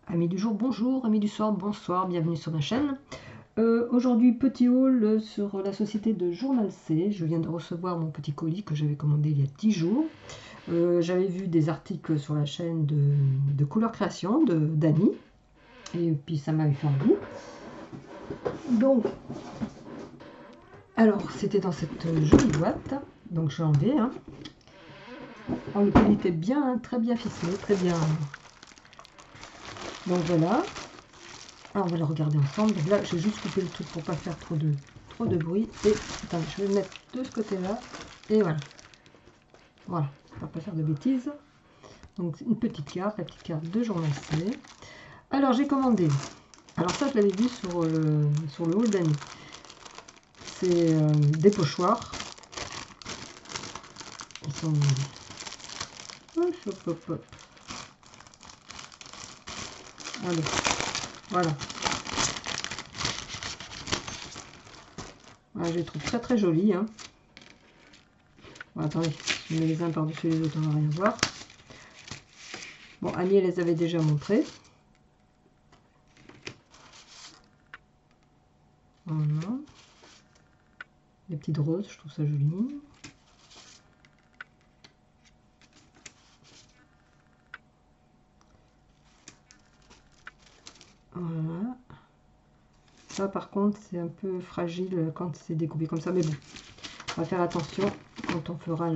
Amis du jour, bonjour, amis du soir, bonsoir, bienvenue sur ma chaîne. Aujourd'hui, petit haul sur la société de Journal C. Je viens de recevoir mon petit colis que j'avais commandé il y a 10 jours. J'avais vu des articles sur la chaîne de Couleur Création de Dani. Et puis ça m'avait fait envie. Donc, alors c'était dans cette jolie boîte. Donc j'ai enlevé. Hein. Alors, le colis était bien, très bien ficelé, très bien. Donc voilà. Alors on va le regarder ensemble. Donc là, j'ai juste coupé le truc pour pas faire trop de bruit. Et attendez, je vais le mettre de ce côté-là. Et voilà. Voilà, pour pas faire de bêtises. Donc une petite carte, la petite carte de Journal C. Alors j'ai commandé. Alors ça, je l'avais vu sur le haul d'Annie. C'est des pochoirs. Ils sont... Hop, hop, hop, hop. Allez, voilà. Voilà, je les trouve très très jolis. Hein. Bon, attendez, je mets les uns par-dessus les autres, on va rien voir. Bon, Annie, elle les avait déjà montrés. Voilà. Des petites roses, je trouve ça joli. Voilà. Ça, par contre, c'est un peu fragile quand c'est découpé comme ça. Mais bon, on va faire attention quand on fera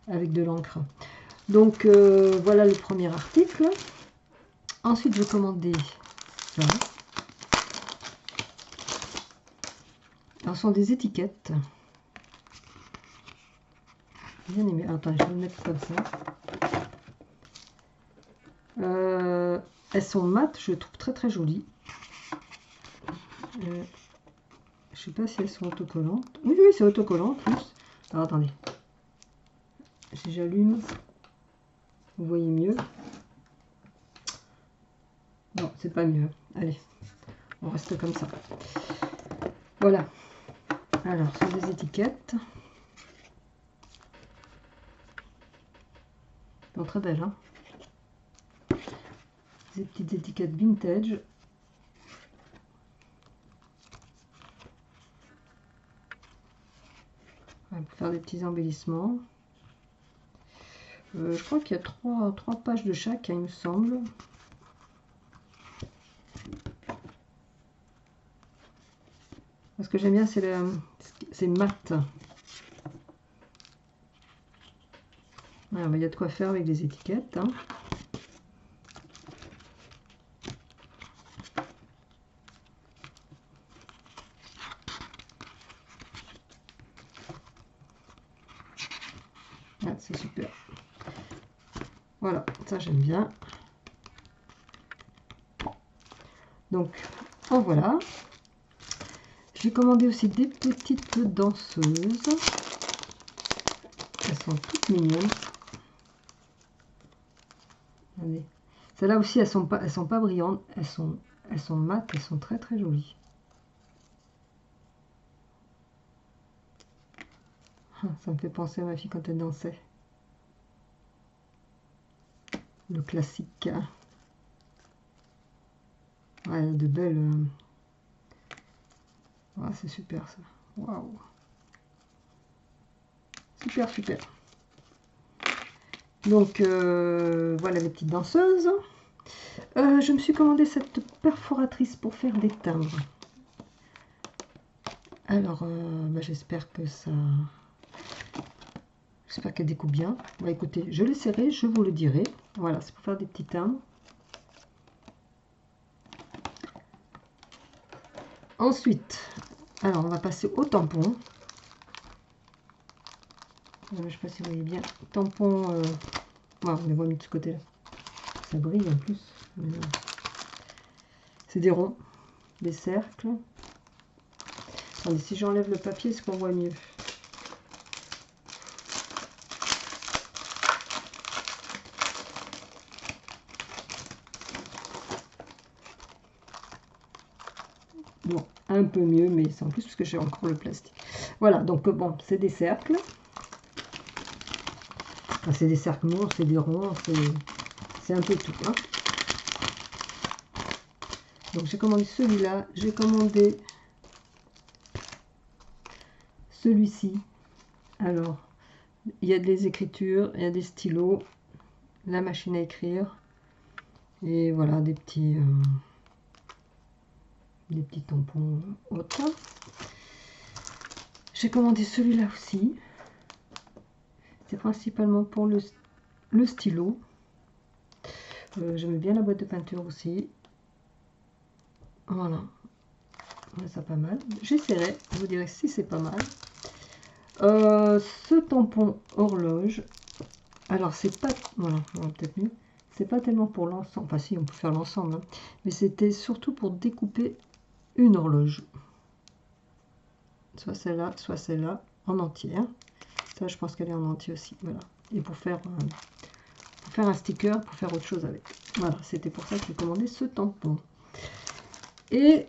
avec de l'encre. Donc, voilà le premier article. Ensuite, j'ai commandé ça. Alors, ce sont des étiquettes. Bien aimé. Attends, je vais le mettre comme ça. Elles sont mates, je les trouve très très jolies. Je sais pas si elles sont autocollantes. Oui, oui, c'est autocollant en plus. Alors, attendez. Si j'allume, vous voyez mieux. Non, c'est pas mieux. Allez, on reste comme ça. Voilà. Alors, ce sont des étiquettes. Elles sont très belles, hein. Des petites étiquettes vintage. Pour faire des petits embellissements. Je crois qu'il y a trois pages de chaque, il me semble. Ce que j'aime bien, c'est mat. Alors, il y a de quoi faire avec les étiquettes. Hein. Ah, c'est super. Voilà, ça j'aime bien. Donc, en voilà. J'ai commandé aussi des petites danseuses. Elles sont toutes mignonnes. Regardez. Celles-là aussi, elles sont pas brillantes. Elles sont mates, elles sont très très jolies. Ça me fait penser à ma fille quand elle dansait. Le classique. Ouais, de belles... Ouais, c'est super ça. Waouh. Super, super. Donc, voilà les petites danseuses. Je me suis commandé cette perforatrice pour faire des timbres. Alors, j'espère que ça... J'espère qu'elle découpe bien. Bah, écoutez, je l'essaierai, je vous le dirai. Voilà, c'est pour faire des petits timbres. Ensuite, alors on va passer au tampon. Je ne sais pas si vous voyez bien. Tampon, on les voit mis de ce côté-là. Ça brille en plus. C'est des ronds, des cercles. Attendez, si j'enlève le papier, est-ce qu'on voit mieux? Bon, un peu mieux, mais c'est en plus parce que j'ai encore le plastique. Voilà, donc bon, c'est des cercles. Enfin, c'est des cercles noirs, c'est des ronds, c'est un peu tout. Hein. Donc j'ai commandé celui-là, j'ai commandé celui-ci. Alors, il y a des écritures, il y a des stylos, la machine à écrire, et voilà, des petits tampons autres. J'ai commandé celui-là aussi. C'est principalement pour le stylo. J'aime bien la boîte de peinture aussi. Voilà. Ça pas mal. J'essaierai, je vous dirai si c'est pas mal. Ce tampon horloge. Alors c'est pas... Voilà, peut-être mieux. C'est pas tellement pour l'ensemble. Enfin si, on peut faire l'ensemble. Hein. Mais c'était surtout pour découper une horloge. Soit celle-là, en entière. Ça, je pense qu'elle est en entier aussi. Voilà. Et pour faire un sticker, pour faire autre chose avec. Voilà, c'était pour ça que j'ai commandé ce tampon. Et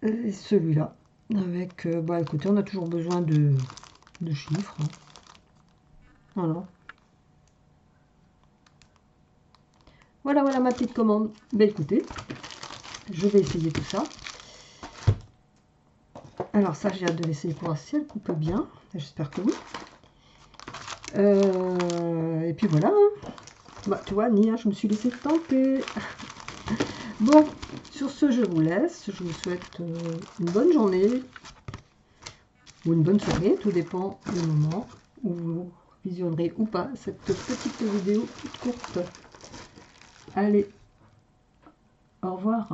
celui-là, avec, bah écoutez, on a toujours besoin de chiffres. Hein. Voilà. Voilà ma petite commande. Ben écoutez, je vais essayer tout ça. Alors ça, j'ai hâte de l'essayer pour voir si elle coupe bien. J'espère que oui. Et puis voilà. Hein. Bah, tu vois, Nia, je me suis laissée tenter. Bon, sur ce, je vous laisse. Je vous souhaite une bonne journée ou une bonne soirée. tout dépend du moment où vous visionnerez ou pas cette petite vidéo toute courte. Allez, au revoir.